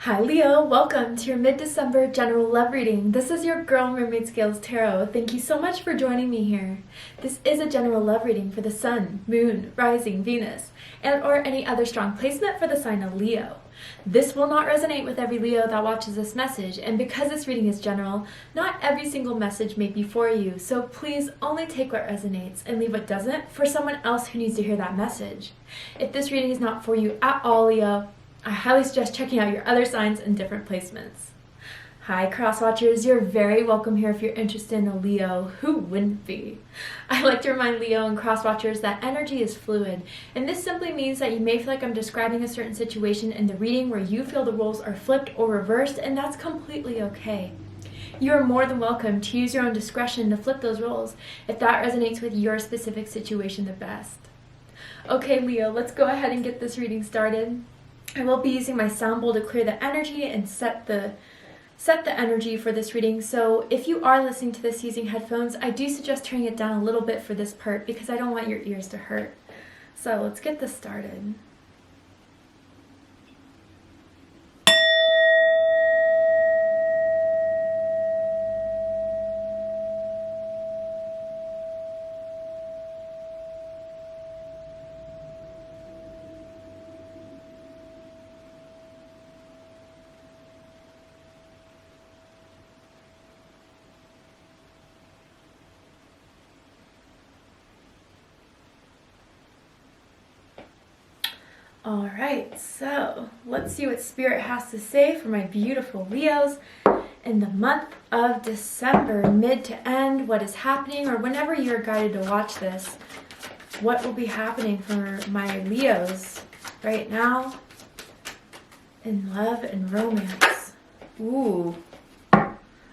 Hi Leo, welcome to your mid-December general love reading. This is your girl Mermaid Scales Tarot. Thank you so much for joining me here. This is a general love reading for the Sun, Moon, Rising, Venus, and or any other strong placement for the sign of Leo. This will not resonate with every Leo that watches this message, and because this reading is general, not every single message may be for you, so please only take what resonates and leave what doesn't for someone else who needs to hear that message. If this reading is not for you at all, Leo, I highly suggest checking out your other signs and different placements. Hi cross watchers, you're very welcome here if you're interested in a Leo. Who wouldn't be? I like to remind Leo and cross watchers that energy is fluid, and this simply means that you may feel like I'm describing a certain situation in the reading where you feel the roles are flipped or reversed, and that's completely okay. You are more than welcome to use your own discretion to flip those roles if that resonates with your specific situation the best. Okay Leo, let's go ahead and get this reading started. I will be using my sound bowl to clear the energy and set the energy for this reading. So if you are listening to this using headphones, I do suggest turning it down a little bit for this part because I don't want your ears to hurt. So let's get this started. Alright, so let's see what Spirit has to say for my beautiful Leos in the month of December, mid to end, what is happening, or whenever you're guided to watch this, what will be happening for my Leos right now in love and romance. Ooh.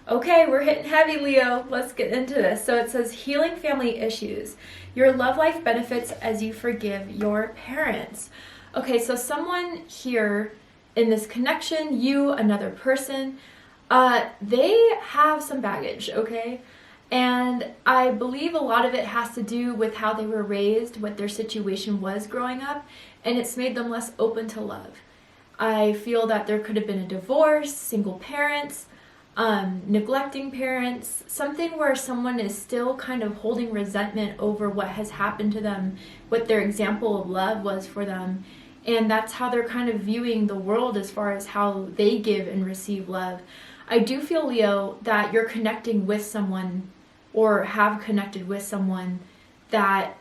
Okay, we're hitting heavy, Leo. Let's get into this. So it says, healing family issues. Your love life benefits as you forgive your parents. Okay, so someone here in this connection, you, another person, they have some baggage, okay? And I believe a lot of it has to do with how they were raised, what their situation was growing up, and it's made them less open to love. I feel that there could have been a divorce, single parents, neglecting parents, something where someone is still kind of holding resentment over what has happened to them, what their example of love was for them. And that's how they're kind of viewing the world as far as how they give and receive love. I do feel, Leo, that you're connecting with someone or have connected with someone that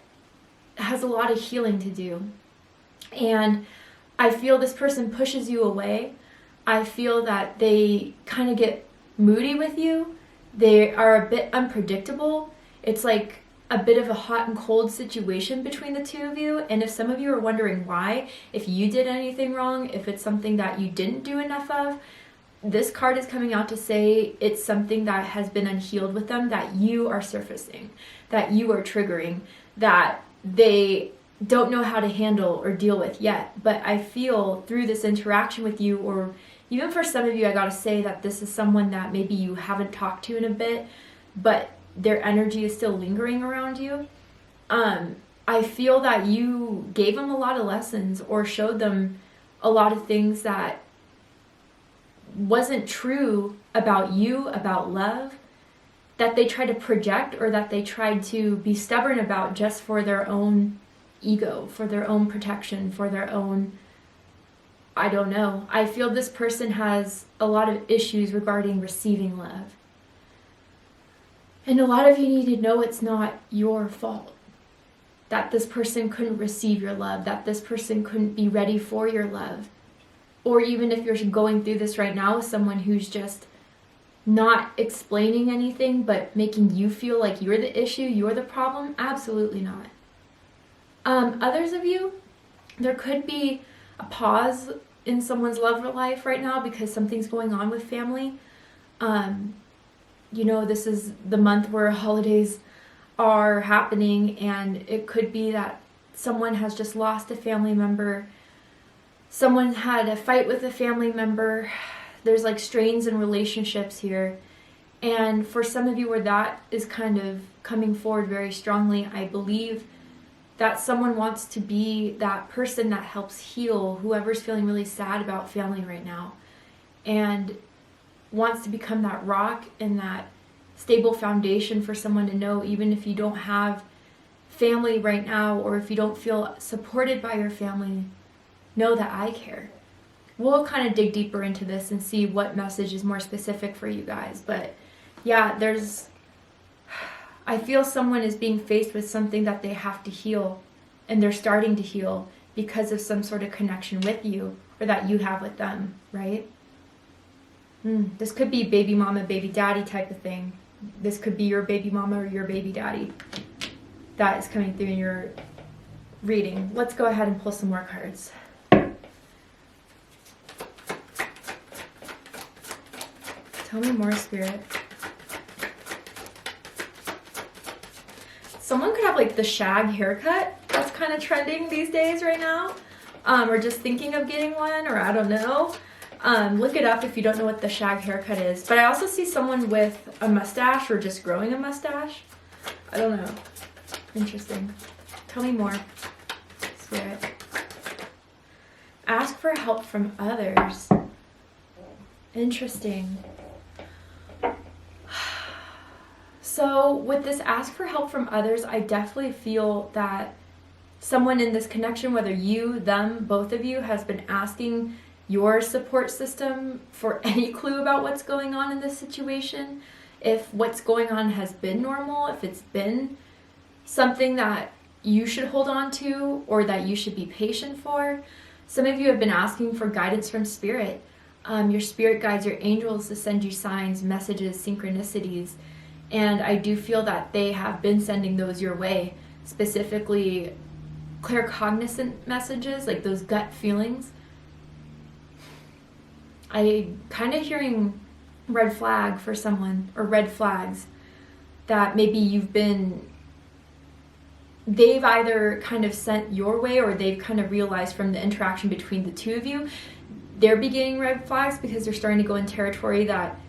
has a lot of healing to do. And I feel this person pushes you away. I feel that they kind of get moody with you. They are a bit unpredictable. It's like a bit of a hot and cold situation between the two of you, and if some of you are wondering why, if you did anything wrong, if it's something that you didn't do enough of, this card is coming out to say it's something that has been unhealed with them, that you are surfacing, that you are triggering, that they don't know how to handle or deal with yet. But I feel through this interaction with you, or even for some of you, I gotta say that this is someone that maybe you haven't talked to in a bit, but their energy is still lingering around you. I feel that you gave them a lot of lessons or showed them a lot of things that wasn't true about you, about love, that they tried to project or that they tried to be stubborn about just for their own ego, for their own protection, for their own, I don't know. I feel this person has a lot of issues regarding receiving love. And a lot of you need to know it's not your fault. That this person couldn't receive your love, that this person couldn't be ready for your love. Or even if you're going through this right now with someone who's just not explaining anything, but making you feel like you're the issue, you're the problem, absolutely not. Others of you, there could be a pause in someone's love life right now because something's going on with family. You know, this is the month where holidays are happening, and it could be that someone has just lost a family member. Someone had a fight with a family member. There's like strains in relationships here. And for some of you where that is kind of coming forward very strongly, I believe that someone wants to be that person that helps heal whoever's feeling really sad about family right now. and wants to become that rock and that stable foundation for someone to know, even if you don't have family right now, or if you don't feel supported by your family, know that I care. We'll kind of dig deeper into this and see what message is more specific for you guys. But yeah, I feel someone is being faced with something that they have to heal, and they're starting to heal because of some sort of connection with you, or that you have with them, right? This could be baby mama, baby daddy type of thing. This could be your baby mama or your baby daddy that is coming through in your reading. Let's go ahead and pull some more cards. Tell me more, Spirit. Someone could have like the shag haircut. That's kind of trending these days right now. Or just thinking of getting one, or I don't know. Look it up if you don't know what the shag haircut is. But I also see someone with a mustache, or just growing a mustache. I don't know. Interesting. Tell me more, Spirit. Ask for help from others. Interesting. So with this ask for help from others, I definitely feel that someone in this connection, whether you, them, both of you, has been asking your support system for any clue about what's going on in this situation. If what's going on has been normal, if it's been something that you should hold on to, or that you should be patient for. Some of you have been asking for guidance from Spirit. Your spirit guides, your angels, to send you signs, messages, synchronicities. And I do feel that they have been sending those your way, specifically claircognizant messages, like those gut feelings. I'm kind of hearing red flag for someone, or red flags, that maybe they've either kind of sent your way, or they've kind of realized from the interaction between the two of you, they're beginning red flags because they're starting to go in territory that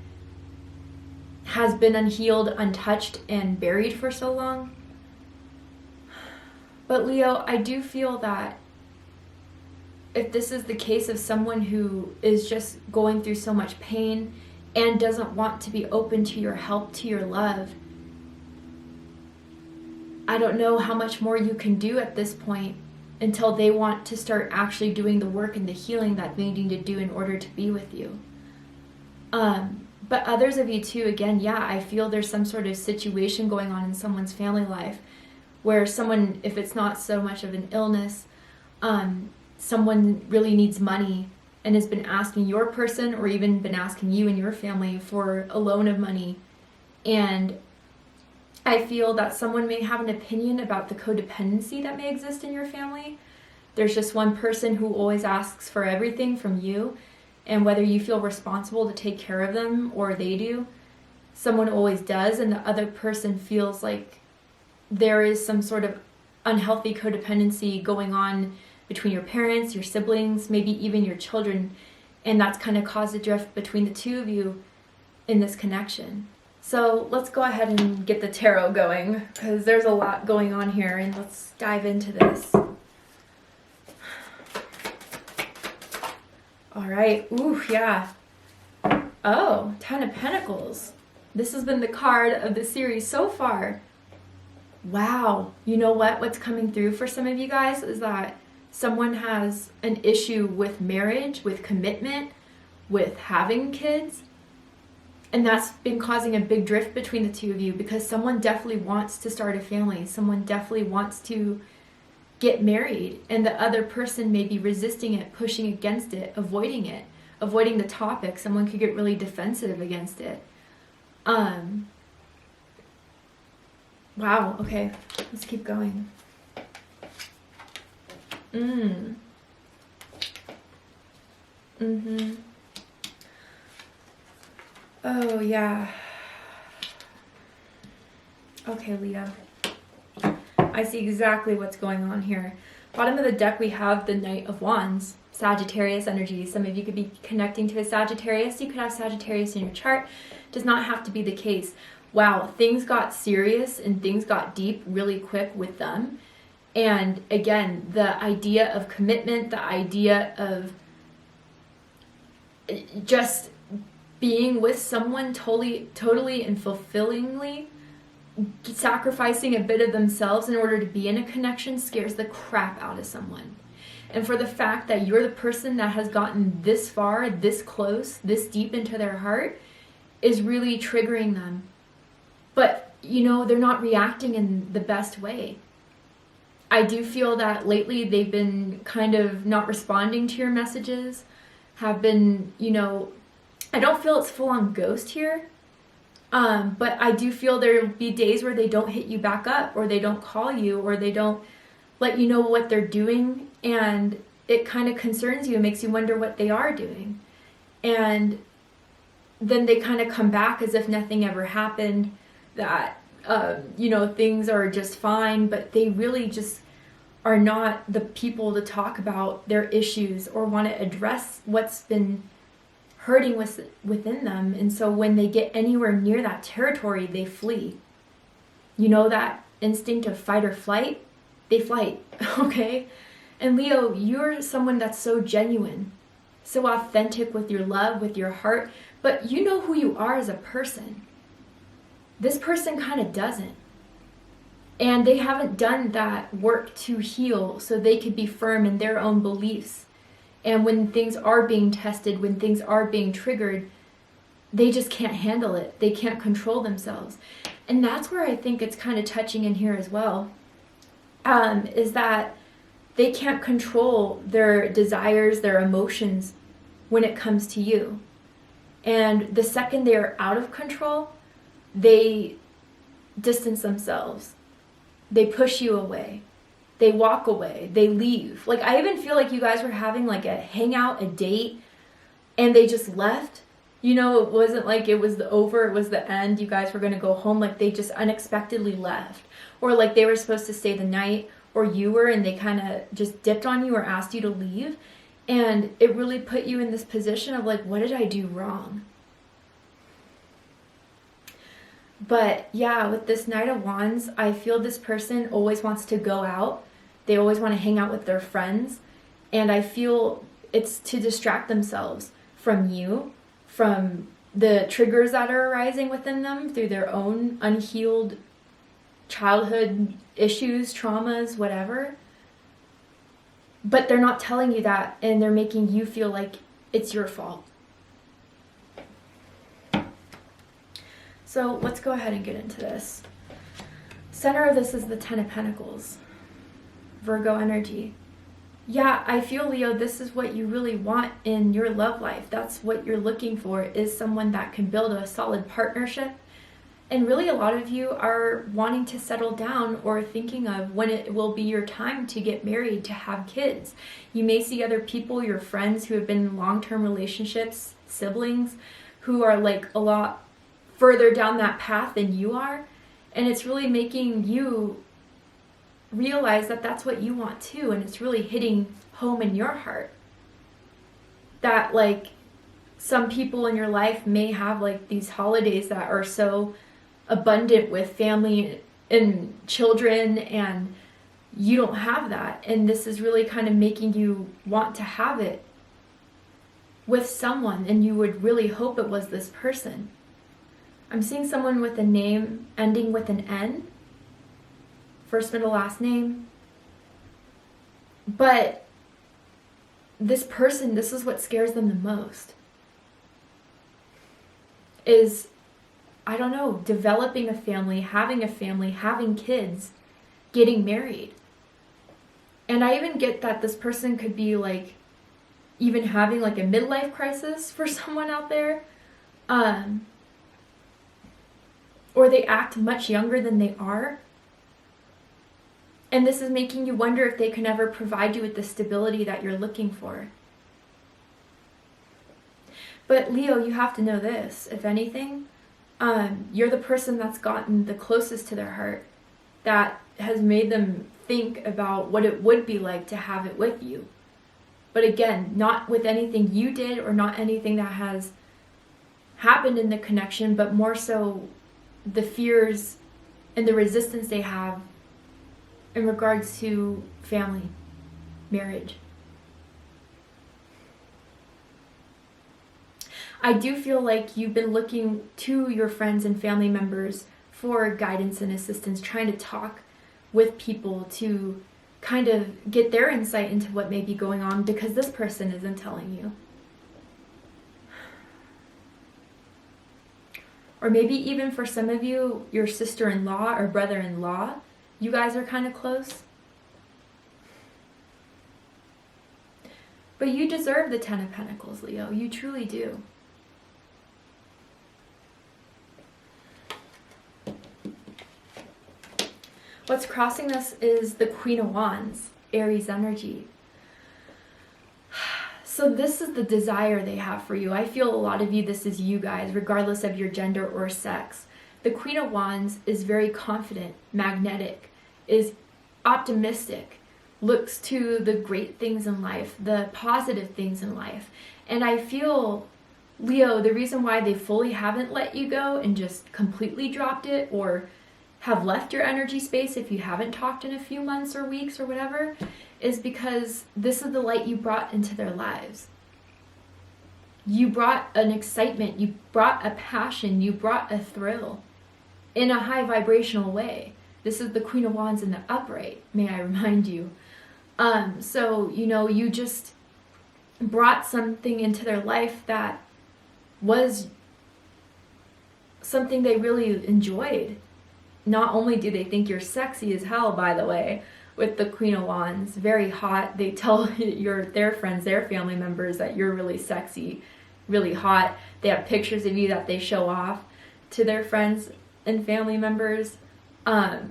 has been unhealed, untouched, and buried for so long. But Leo, I do feel that if this is the case of someone who is just going through so much pain and doesn't want to be open to your help, to your love, I don't know how much more you can do at this point until they want to start actually doing the work and the healing that they need to do in order to be with you. But others of you too, again, yeah, I feel there's some sort of situation going on in someone's family life where someone, if it's not so much of an illness, someone really needs money and has been asking your person, or even been asking you and your family for a loan of money. And I feel that someone may have an opinion about the codependency that may exist in your family. There's just one person who always asks for everything from you, and whether you feel responsible to take care of them or they do, someone always does, and the other person feels like there is some sort of unhealthy codependency going on between your parents, your siblings, maybe even your children, and that's kind of caused a drift between the two of you in this connection. So let's go ahead and get the tarot going, because there's a lot going on here, and let's dive into this. All right. Ooh, yeah. Oh, 10 of Pentacles. This has been the card of the series so far. Wow. You know what? What's coming through for some of you guys is that someone has an issue with marriage, with commitment, with having kids. And that's been causing a big drift between the two of you, because someone definitely wants to start a family. Someone definitely wants to get married, and the other person may be resisting it, pushing against it, avoiding the topic. Someone could get really defensive against it. Wow, okay, let's keep going. Oh, yeah. Okay, Leo. I see exactly what's going on here. Bottom of the deck, we have the Knight of Wands, Sagittarius energy. Some of you could be connecting to a Sagittarius. You could have Sagittarius in your chart. Does not have to be the case. Wow, things got serious and things got deep really quick with them. And again, the idea of commitment, the idea of just being with someone totally and fulfillingly, sacrificing a bit of themselves in order to be in a connection scares the crap out of someone. And for the fact that you're the person that has gotten this far, this close, this deep into their heart is really triggering them. But, they're not reacting in the best way. I do feel that lately they've been kind of not responding to your messages, have been, I don't feel it's full on ghost here. But I do feel there'll be days where they don't hit you back up, or they don't call you, or they don't let you know what they're doing, and it kind of concerns you and makes you wonder what they are doing. And then they kind of come back as if nothing ever happened, that, things are just fine, but they really just are not the people to talk about their issues or want to address what's been hurting within them. And so when they get anywhere near that territory, they flee. That instinct of fight or flight? They fight, okay? And Leo, you're someone that's so genuine, so authentic with your love, with your heart, but you know who you are as a person. This person kind of doesn't. And they haven't done that work to heal so they could be firm in their own beliefs. And when things are being tested, when things are being triggered, they just can't handle it. They can't control themselves. And that's where I think it's kind of touching in here as well, is that they can't control their desires, their emotions when it comes to you. And the second they are out of control, they distance themselves. They push you away. They walk away. They leave. Like, I even feel like you guys were having like a hangout, a date, and they just left. It wasn't like it was over, it was the end, you guys were going to go home. Like, they just unexpectedly left. Or like they were supposed to stay the night, or you were, and they kind of just dipped on you or asked you to leave. And it really put you in this position of like, what did I do wrong? But yeah, with this Knight of Wands, I feel this person always wants to go out. They always want to hang out with their friends. And I feel it's to distract themselves from you, from the triggers that are arising within them through their own unhealed childhood issues, traumas, whatever. But they're not telling you that, and they're making you feel like it's your fault. So let's go ahead and get into this. Center of this is the Ten of Pentacles. Virgo energy. Yeah, I feel, Leo, this is what you really want in your love life. That's what you're looking for, is someone that can build a solid partnership. And really a lot of you are wanting to settle down or thinking of when it will be your time to get married, to have kids. You may see other people, your friends who have been in long-term relationships, siblings, who are like a lot further down that path than you are. And it's really making you realize that that's what you want too. And it's really hitting home in your heart. That like some people in your life may have like these holidays that are so abundant with family and children, and you don't have that. And this is really kind of making you want to have it with someone, and you would really hope it was this person. I'm seeing someone with a name ending with an N, first, middle, last name. But this person, this is what scares them the most, is, I don't know, developing a family, having kids, getting married. And I even get that this person could be like even having like a midlife crisis for someone out there. Or they act much younger than they are. And this is making you wonder if they can ever provide you with the stability that you're looking for. But Leo, you have to know this, if anything, you're the person that's gotten the closest to their heart, that has made them think about what it would be like to have it with you. But again, not with anything you did or not anything that has happened in the connection, but more so the fears and the resistance they have in regards to family, marriage. I do feel like you've been looking to your friends and family members for guidance and assistance, trying to talk with people to kind of get their insight into what may be going on because this person isn't telling you. Or maybe even for some of you, your sister-in-law or brother-in-law, you guys are kind of close. But you deserve the 10 of Pentacles, Leo. You truly do. What's crossing us is the Queen of Wands, Aries energy. So this is the desire they have for you. I feel a lot of you, this is you guys, regardless of your gender or sex. The Queen of Wands is very confident, magnetic, is optimistic, looks to the great things in life, the positive things in life. And I feel, Leo, the reason why they fully haven't let you go and just completely dropped it or have left your energy space if you haven't talked in a few months or weeks or whatever, is because this is the light you brought into their lives. You brought an excitement, you brought a passion, you brought a thrill in a high vibrational way. This is the Queen of Wands in the upright, may I remind you. So, you just brought something into their life that was something they really enjoyed. Not only do they think you're sexy as hell, by the way, with the Queen of Wands, very hot. They tell their friends, their family members that you're really sexy, really hot. They have pictures of you that they show off to their friends and family members. But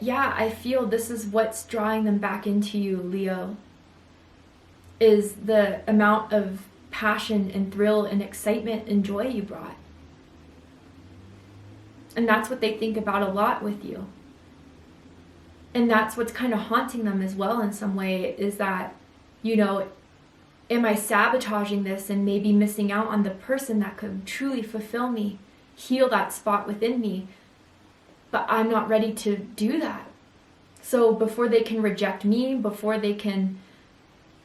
yeah, I feel this is what's drawing them back into you, Leo, is the amount of passion and thrill and excitement and joy you brought. And that's what they think about a lot with you. And that's what's kind of haunting them as well in some way, is that, am I sabotaging this and maybe missing out on the person that could truly fulfill me, heal that spot within me? But I'm not ready to do that. So before they can reject me, before they can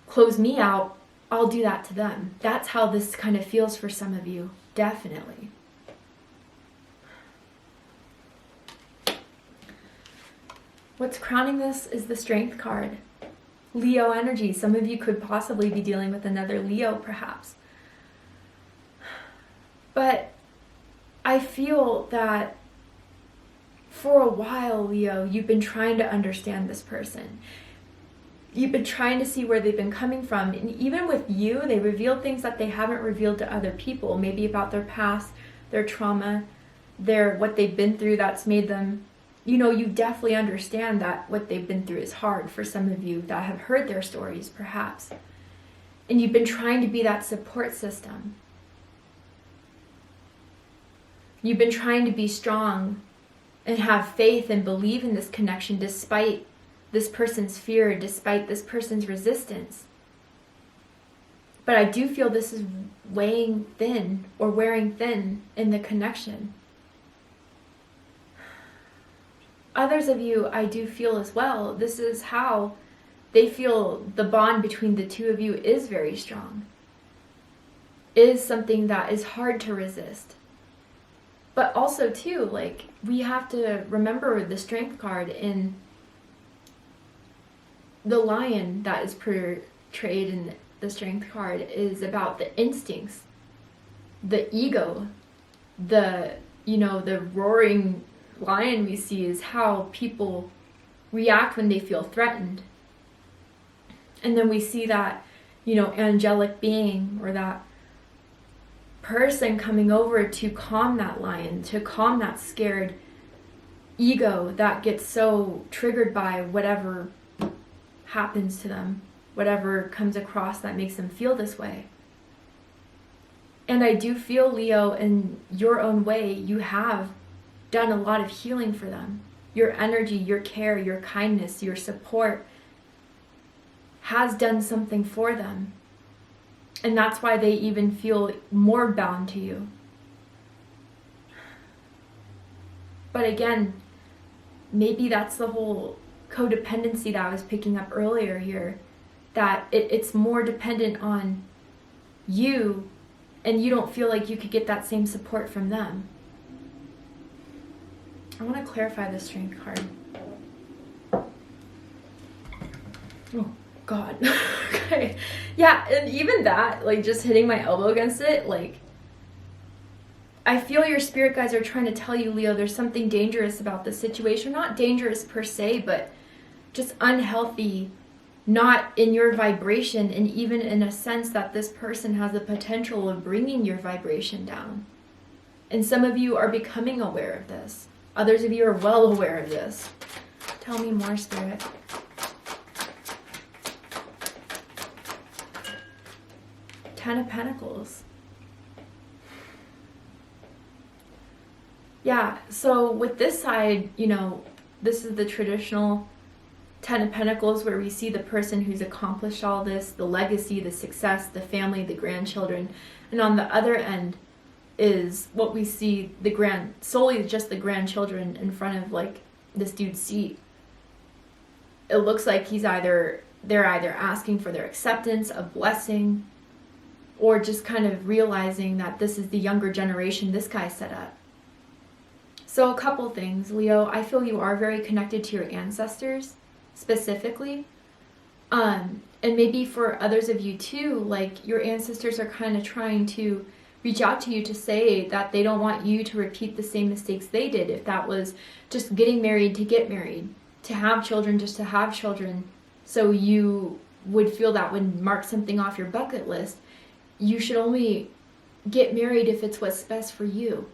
close me out, I'll do that to them. That's how this kind of feels for some of you, definitely. What's crowning this is the Strength card. Leo energy. Some of you could possibly be dealing with another Leo, perhaps. But I feel that for a while, Leo, you've been trying to understand this person. You've been trying to see where they've been coming from. And even with you, they revealed things that they haven't revealed to other people, maybe about their past, their trauma, what they've been through that's made them, you definitely understand that what they've been through is hard for some of you that have heard their stories, perhaps. And you've been trying to be that support system. You've been trying to be strong and have faith and believe in this connection despite this person's fear, despite this person's resistance. But I do feel this is weighing thin or wearing thin in the connection. Others of you, I do feel as well, this is how they feel the bond between the two of you is very strong. Is something that is hard to resist. But also too, we have to remember the Strength card in the lion that is portrayed in the Strength card is about the instincts, the ego, the roaring lion we see is how people react when they feel threatened. And then we see that, angelic being or that person coming over to calm that lion, to calm that scared ego that gets so triggered by whatever happens to them, whatever comes across that makes them feel this way. And I do feel, Leo, in your own way, you have done a lot of healing for them. Your energy, your care, your kindness, your support has done something for them. And that's why they even feel more bound to you. But again, maybe that's the whole codependency that I was picking up earlier here, that it's more dependent on you and you don't feel like you could get that same support from them. I want to clarify the Strength card. Oh, God. Okay. Yeah, and even that, like, just hitting my elbow against it, like, I feel your spirit guides are trying to tell you, Leo, there's something dangerous about this situation. Not dangerous per se, but just unhealthy, not in your vibration, and even in a sense that this person has the potential of bringing your vibration down. And some of you are becoming aware of this. Others of you are well aware of this. Tell me more, Spirit. Ten of Pentacles. Yeah, so with this side, you know, this is the traditional Ten of Pentacles where we see the person who's accomplished all this, the legacy, the success, the family, the grandchildren. And on the other end is what we see, solely just the grandchildren in front of like this dude's seat. It looks like they're either asking for their acceptance, a blessing, or just kind of realizing that this is the younger generation this guy set up. So a couple things, Leo. I feel you are very connected to your ancestors, specifically. And maybe for others of you too, like your ancestors are kind of trying to reach out to you to say that they don't want you to repeat the same mistakes they did. If that was just getting married to get married, to have children just to have children, so you would feel that would mark something off your bucket list. You should only get married if it's what's best for you,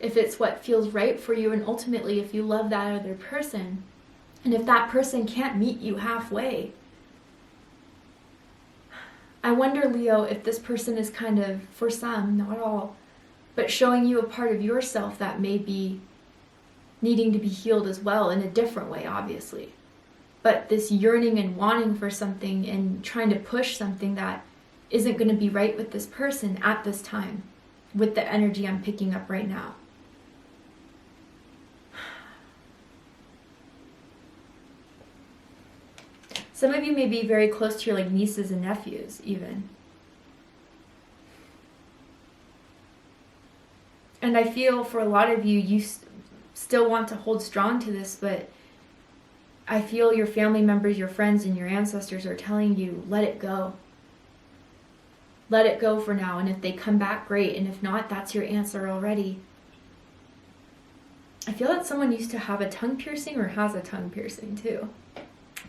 if it's what feels right for you, and ultimately if you love that other person. And if that person can't meet you halfway, I wonder, Leo, if this person is kind of, for some, not all, but showing you a part of yourself that may be needing to be healed as well, in a different way, obviously. But this yearning and wanting for something and trying to push something that isn't going to be right with this person at this time, with the energy I'm picking up right now. Some of you may be very close to your like nieces and nephews even. And I feel for a lot of you, you still want to hold strong to this, but I feel your family members, your friends, and your ancestors are telling you, let it go. Let it go for now, and if they come back, great, and if not, that's your answer already. I feel that someone used to have a tongue piercing or has a tongue piercing too.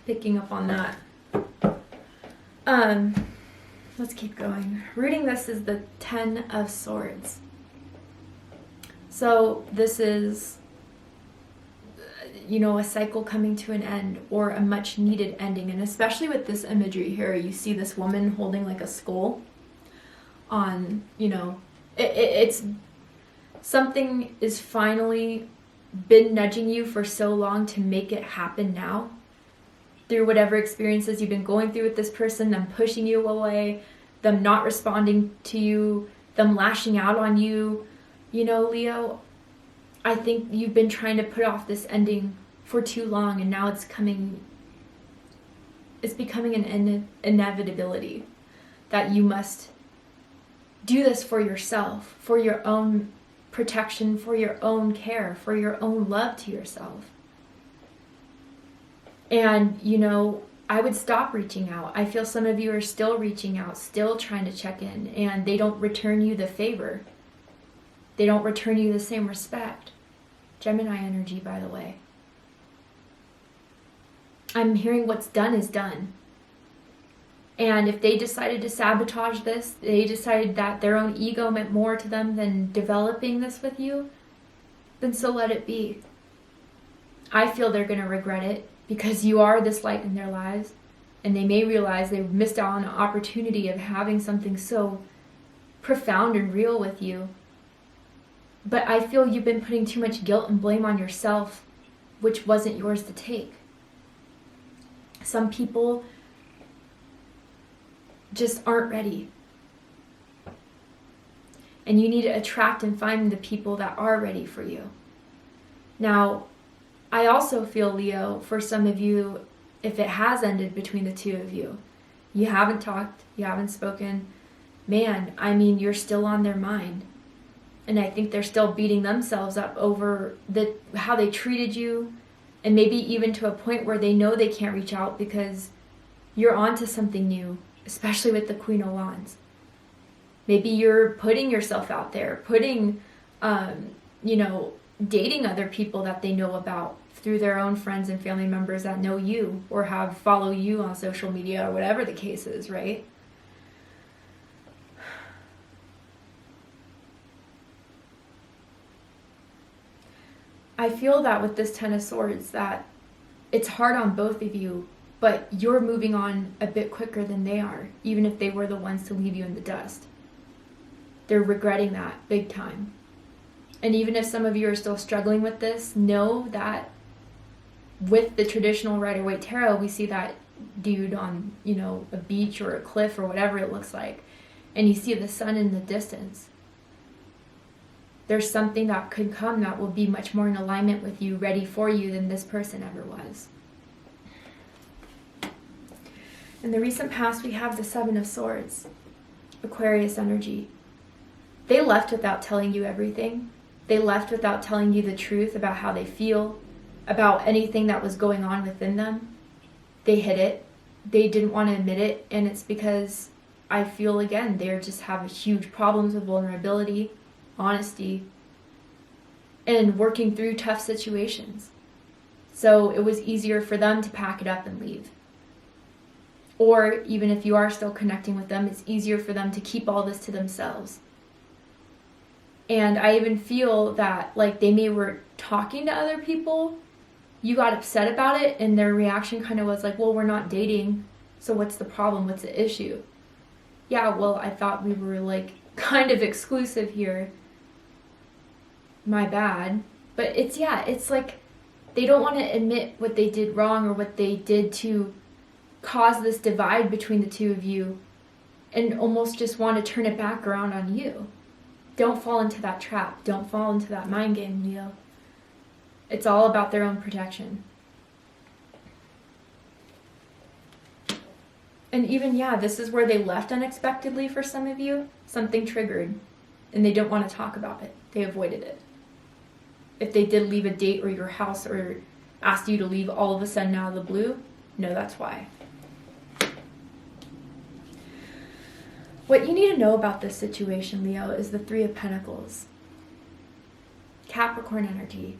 Picking up on that. Let's keep going. Rooting this is the Ten of Swords. So this is, you know, a cycle coming to an end, or a much needed ending. And especially with this imagery here, you see this woman holding like a skull on, you know, it's something is finally been nudging you for so long to make it happen now. Through whatever experiences you've been going through with this person, them pushing you away, them not responding to you, them lashing out on you. You know, Leo, I think you've been trying to put off this ending for too long, and now it's becoming an inevitability that you must do this for yourself, for your own protection, for your own care, for your own love to yourself. And, you know, I would stop reaching out. I feel some of you are still reaching out, still trying to check in, and they don't return you the favor. They don't return you the same respect. Gemini energy, by the way. I'm hearing what's done is done. And if they decided to sabotage this, they decided that their own ego meant more to them than developing this with you, then so let it be. I feel they're going to regret it, because you are this light in their lives, and they may realize they've missed out on an opportunity of having something so profound and real with you. But I feel you've been putting too much guilt and blame on yourself, which wasn't yours to take. Some people just aren't ready. And you need to attract and find the people that are ready for you. Now, I also feel, Leo, for some of you, if it has ended between the two of you, you haven't talked, you haven't spoken, man, I mean, you're still on their mind. And I think they're still beating themselves up over how they treated you, and maybe even to a point where they know they can't reach out because you're onto something new, especially with the Queen of Wands. Maybe you're putting yourself out there, dating other people that they know about through their own friends and family members that know you or have follow you on social media or whatever the case is, right? I feel that with this Ten of Swords that it's hard on both of you, but you're moving on a bit quicker than they are, even if they were the ones to leave you in the dust. They're regretting that big time. And even if some of you are still struggling with this, know that with the traditional Rider-Waite Tarot, we see that dude on, a beach or a cliff or whatever it looks like, and you see the sun in the distance. There's something that could come that will be much more in alignment with you, ready for you, than this person ever was. In the recent past, we have the Seven of Swords, Aquarius energy. They left without telling you everything. They left without telling you the truth about how they feel, about anything that was going on within them. They hid it. They didn't want to admit it, and it's because I feel, again, they just have huge problems with vulnerability, honesty, and working through tough situations. So it was easier for them to pack it up and leave. Or even if you are still connecting with them, it's easier for them to keep all this to themselves. And I even feel that they were talking to other people, you got upset about it, and their reaction kind of was like, well, we're not dating, so what's the problem? What's the issue? Yeah, well, I thought we were kind of exclusive here. My bad. But it's they don't want to admit what they did wrong or what they did to cause this divide between the two of you, and almost just want to turn it back around on you. Don't fall into that trap. Don't fall into that mind game, Leo. It's all about their own protection. And even, this is where they left unexpectedly for some of you. Something triggered, and they don't want to talk about it. They avoided it. If they did leave a date or your house or asked you to leave all of a sudden out of the blue, no, that's why. What you need to know about this situation, Leo, is the Three of Pentacles. Capricorn energy.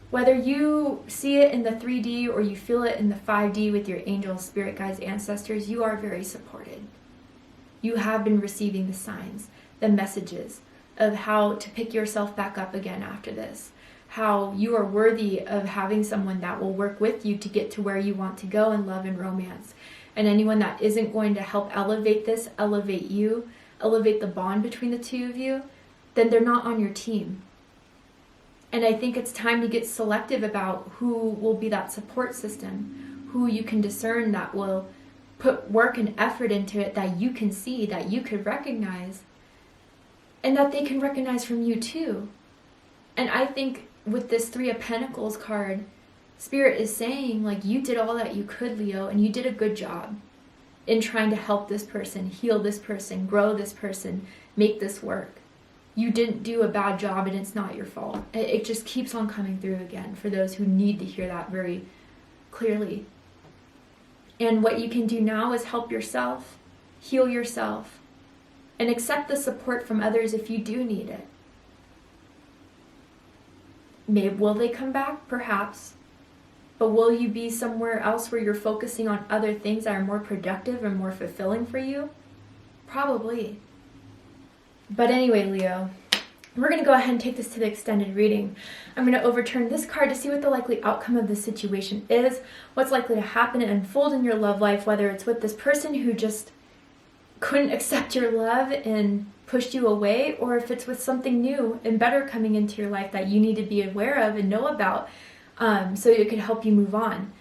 Whether you see it in the 3D or you feel it in the 5D with your angels, spirit guides, ancestors, you are very supported. You have been receiving the signs, the messages of how to pick yourself back up again after this. How you are worthy of having someone that will work with you to get to where you want to go in love and romance. And anyone that isn't going to help elevate this, elevate you, elevate the bond between the two of you, then they're not on your team. And I think it's time to get selective about who will be that support system, who you can discern that will put work and effort into it, that you can see, that you could recognize, and that they can recognize from you too. And I think with this Three of Pentacles card, Spirit is saying, you did all that you could, Leo, and you did a good job in trying to help this person, heal this person, grow this person, make this work. You didn't do a bad job, and it's not your fault. It just keeps on coming through again for those who need to hear that very clearly. And what you can do now is help yourself, heal yourself, and accept the support from others if you do need it. Will they come back? Perhaps. But will you be somewhere else where you're focusing on other things that are more productive and more fulfilling for you? Probably. But anyway, Leo, we're going to go ahead and take this to the extended reading. I'm going to overturn this card to see what the likely outcome of this situation is, what's likely to happen and unfold in your love life, whether it's with this person who just couldn't accept your love and pushed you away, or if it's with something new and better coming into your life that you need to be aware of and know about, so it can help you move on.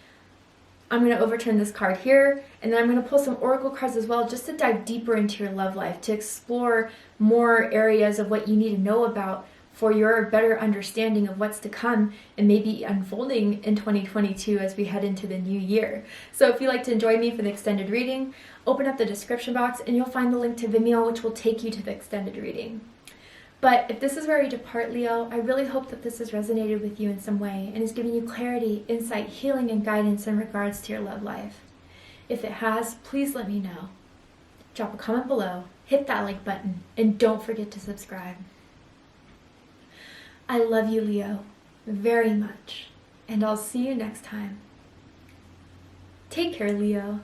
I'm going to overturn this card here, and then I'm going to pull some oracle cards as well, just to dive deeper into your love life, to explore more areas of what you need to know about for your better understanding of what's to come and maybe unfolding in 2022 as we head into the new year. So if you'd like to join me for the extended reading, open up the description box and you'll find the link to Vimeo, which will take you to the extended reading. But if this is where we depart, Leo, I really hope that this has resonated with you in some way and is giving you clarity, insight, healing, and guidance in regards to your love life. If it has, please let me know. Drop a comment below, hit that like button, and don't forget to subscribe. I love you, Leo, very much, and I'll see you next time. Take care, Leo.